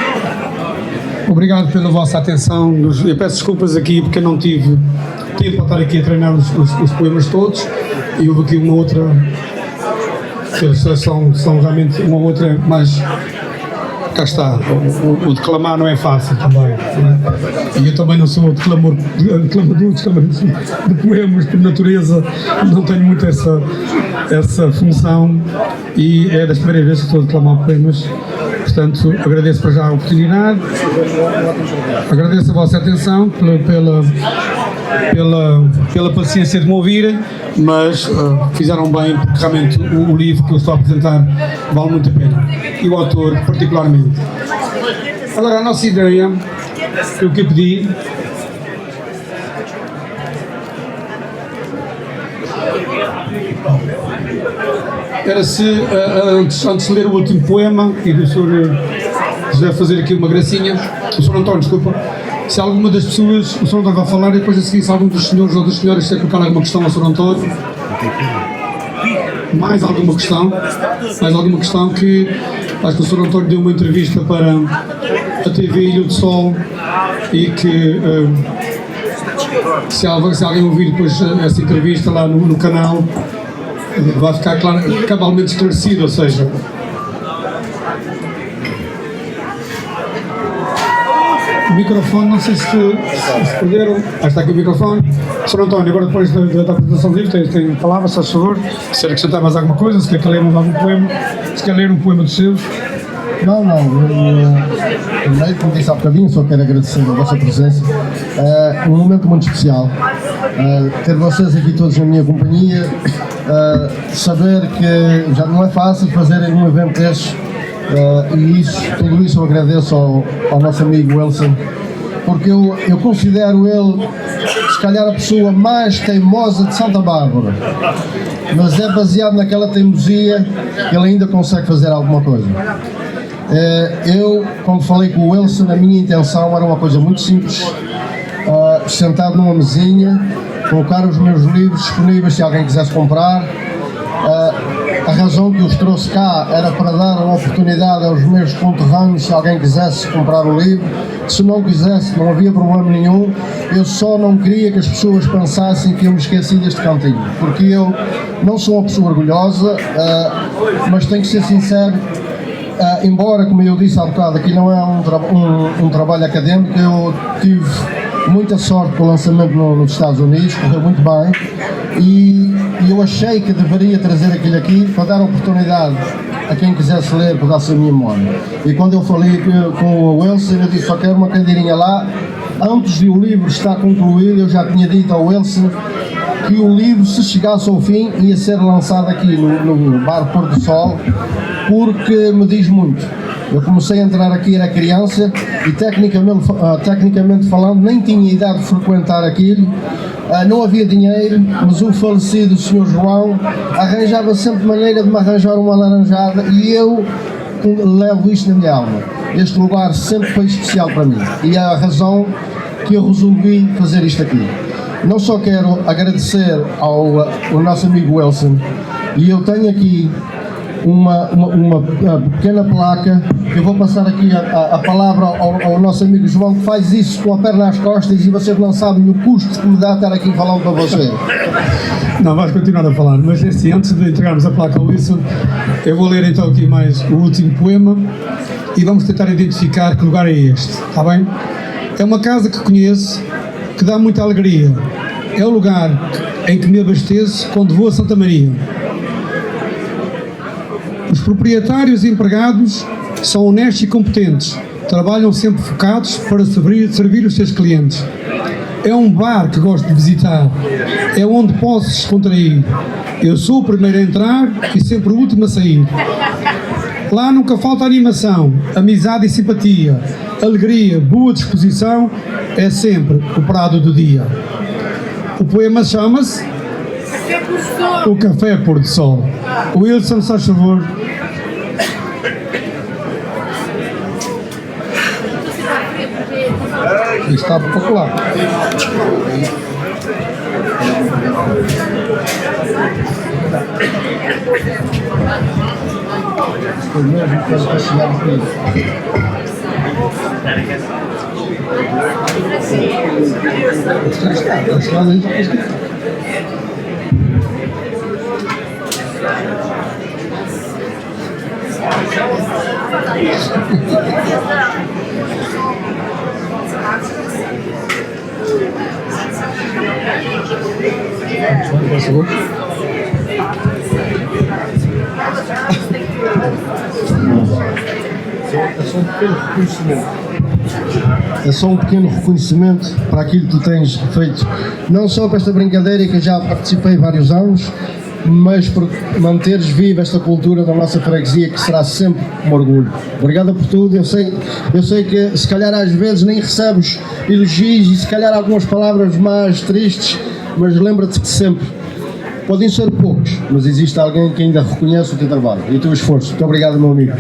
Obrigado pela vossa atenção. Eu peço desculpas aqui porque eu não tive tempo para estar aqui a treinar os poemas todos. E houve aqui uma outra, que são realmente uma outra, mas cá está, o declamar não é fácil também, né? E eu também não sou declamador de poemas por natureza, não tenho muito essa função, e é das primeiras vezes que estou a declamar poemas. Portanto, agradeço para já a oportunidade, agradeço a vossa atenção pela paciência de me ouvirem, mas fizeram bem, porque realmente o livro que eu estou a apresentar vale muito a pena, e o autor particularmente. Agora, a nossa ideia, eu que pedi, era se, antes de ler o último poema e do Sr. José fazer aqui uma gracinha, o Sr. António, desculpa, se alguma das pessoas, o Sr. António vai falar e depois a seguir, se algum dos senhores ou das senhoras quer colocar alguma questão ao Sr. António, mais alguma questão que acho que o Sr. António deu uma entrevista para a TV Ilha do Sol e que se alguém ouvir depois essa entrevista lá no canal, vai ficar cabalmente esclarecido, ou seja, o microfone, não sei se perderam. Está aqui o microfone. Sr. António, agora depois da apresentação do livro, tem palavras, se faz favor. Se quer acrescentar mais alguma coisa, se quer ler algum poema, se quer ler um poema dos seus. Não, primeiro, como disse há bocadinho, só quero agradecer a vossa presença. Um momento muito especial. Ter vocês aqui todos na minha companhia, saber que já não é fácil fazerem um evento destes, e tudo isso eu agradeço ao nosso amigo Wilson, porque eu considero ele, se calhar, a pessoa mais teimosa de Santa Bárbara, mas é baseado naquela teimosia que ele ainda consegue fazer alguma coisa. Eu, quando falei com o Wilson, a minha intenção era uma coisa muito simples, sentado numa mesinha, colocar os meus livros disponíveis se alguém quisesse comprar. A razão que os trouxe cá era para dar uma oportunidade aos meus conterrâneos, se alguém quisesse comprar o livro. Se não quisesse, não havia problema nenhum. Eu só não queria que as pessoas pensassem que eu me esqueci deste cantinho, porque eu não sou uma pessoa orgulhosa, mas tenho que ser sincero. Embora, como eu disse há bocado, aqui não é um trabalho académico, eu tive muita sorte com o lançamento nos Estados Unidos, correu muito bem, e eu achei que deveria trazer aquilo aqui para dar oportunidade a quem quisesse ler, para dar-se a minha memória. E quando eu falei com o Wilson, eu disse: só quero uma cadeirinha lá. Antes de o livro estar concluído, eu já tinha dito ao Wilson que o livro, se chegasse ao fim, ia ser lançado aqui no Bar Pôr do Sol, porque me diz muito. Eu comecei a entrar aqui, era criança, e tecnicamente falando, nem tinha idade de frequentar aquilo, não havia dinheiro, mas o falecido Sr. João arranjava sempre maneira de me arranjar uma laranjada, e eu levo isto na minha alma. Este lugar sempre foi especial para mim, e é a razão que eu resolvi fazer isto aqui. Não só quero agradecer ao nosso amigo Wilson, e eu tenho aqui uma pequena placa. Eu vou passar aqui a palavra ao nosso amigo João, que faz isso com a perna às costas, e vocês não sabem o custo que me dá estar aqui falando para vocês. Não, vais continuar a falar, mas assim, antes de entregarmos a placa ao Wilson, eu vou ler então aqui mais o último poema e vamos tentar identificar que lugar é este, está bem? É uma casa que conheço, que dá muita alegria. É o lugar em que me abasteço quando vou a Santa Maria. Os proprietários e empregados são honestos e competentes, trabalham sempre focados para servir os seus clientes. É um bar que gosto de visitar, é onde posso descontrair. Eu sou o primeiro a entrar e sempre o último a sair. Lá nunca falta animação, amizade e simpatia, alegria, boa disposição, é sempre o prato do dia. O poema chama-se O Café Pôr do Sol. O Wilson, se faz favor. Está popular. Foi mesmo para chegar aqui. É só um pequeno reconhecimento para aquilo que tu tens feito, não só para esta brincadeira que eu já participei vários anos, mas por manteres viva esta cultura da nossa freguesia, que será sempre um orgulho. Obrigado por tudo. Eu sei que se calhar às vezes nem recebes elogios e se calhar algumas palavras mais tristes, mas lembra-te que sempre podem ser poucos, mas existe alguém que ainda reconhece o teu trabalho e o teu esforço. Muito obrigado, meu amigo.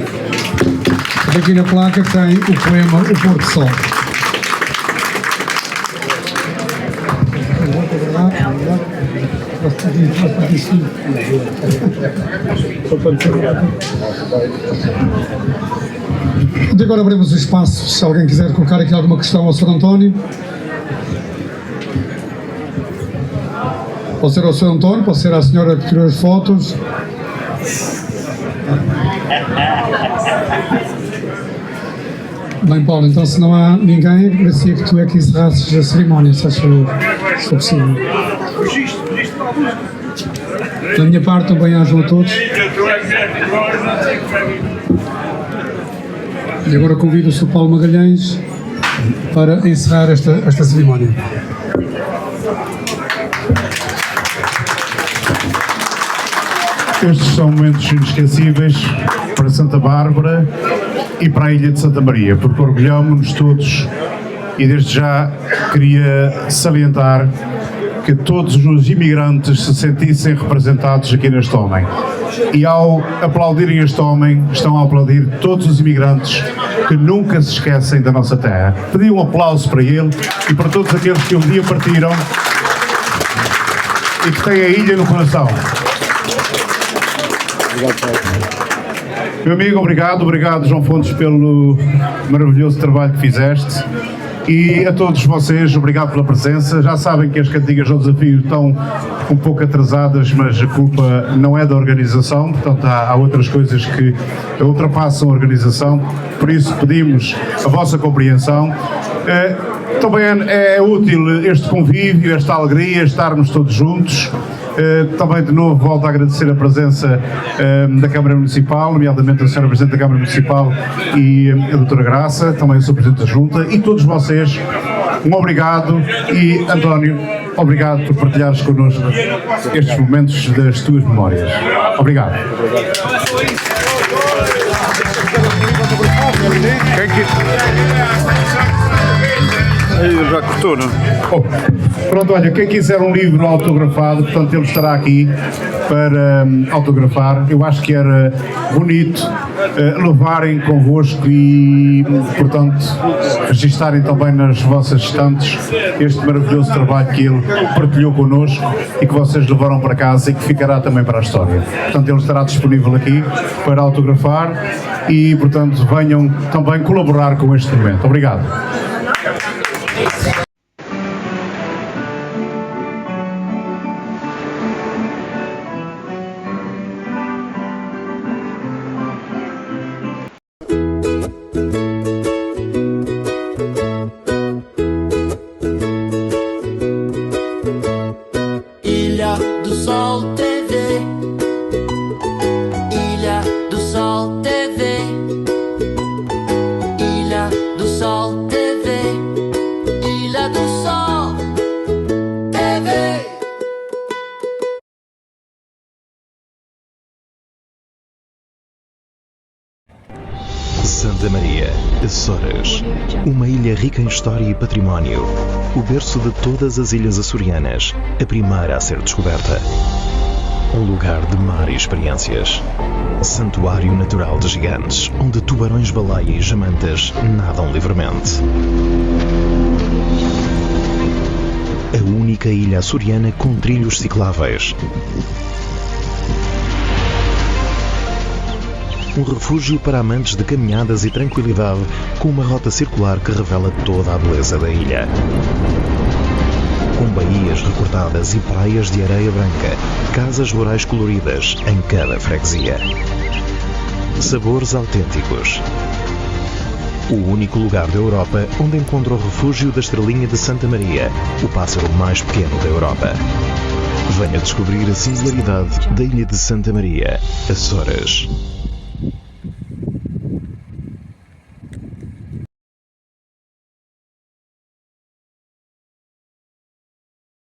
Aqui na placa tem o poema O Pôr do Sol. E agora abrimos o espaço, se alguém quiser colocar aqui alguma questão ao Sr. António. Pode ser ao Sr. António, pode ser à senhora que tirou as fotos. Bem, Paulo, então se não há ninguém, agradecia que tu é que encerrasses a cerimónia, se faz favor, se for possível. Da minha parte, um bem-aja a todos. E agora convido o Sr. Paulo Magalhães para encerrar esta cerimónia. Estes são momentos inesquecíveis para Santa Bárbara e para a Ilha de Santa Maria, porque orgulhamos-nos todos, e desde já queria salientar que todos os imigrantes se sentissem representados aqui neste homem. E ao aplaudirem este homem, estão a aplaudir todos os imigrantes que nunca se esquecem da nossa terra. Pedi um aplauso para ele e para todos aqueles que um dia partiram e que têm a ilha no coração. Meu amigo, obrigado. Obrigado, João Fontes, pelo maravilhoso trabalho que fizeste. E a todos vocês, obrigado pela presença. Já sabem que as cantigas ao desafio estão um pouco atrasadas, mas a culpa não é da organização, portanto há outras coisas que ultrapassam a organização, por isso pedimos a vossa compreensão. Também é útil este convívio, esta alegria, estarmos todos juntos. Também de novo volto a agradecer a presença da Câmara Municipal, nomeadamente a Sra. Presidente da Câmara Municipal e a Doutora Graça, também o Sr. Presidente da Junta, e todos vocês, um obrigado. E António, obrigado por partilhares connosco estes momentos das tuas memórias. Obrigado. Já cortou, não? Pronto, olha, quem quiser um livro autografado, portanto ele estará aqui para autografar. Eu acho que era bonito levarem convosco e, portanto, registarem também nas vossas estantes este maravilhoso trabalho que ele partilhou connosco e que vocês levaram para casa e que ficará também para a história. Portanto, ele estará disponível aqui para autografar e, portanto, venham também colaborar com este momento. Obrigado. Ilha do Sol TV, Ilha do Sol TV, Ilha do Sol TV, Ilha do Sol TV. Santa Maria, Açores, uma ilha rica em história e património, o berço de todas as ilhas açorianas, a primeira a ser descoberta. Um lugar de mar e experiências. Santuário natural de gigantes, onde tubarões-baleia e jamantas nadam livremente. A única ilha açoriana com trilhos cicláveis. Um refúgio para amantes de caminhadas e tranquilidade, com uma rota circular que revela toda a beleza da ilha. Com baías recortadas e praias de areia branca, casas rurais coloridas em cada freguesia. Sabores autênticos. O único lugar da Europa onde encontra o refúgio da Estrelinha de Santa Maria, o pássaro mais pequeno da Europa. Venha descobrir a singularidade da Ilha de Santa Maria, Açores.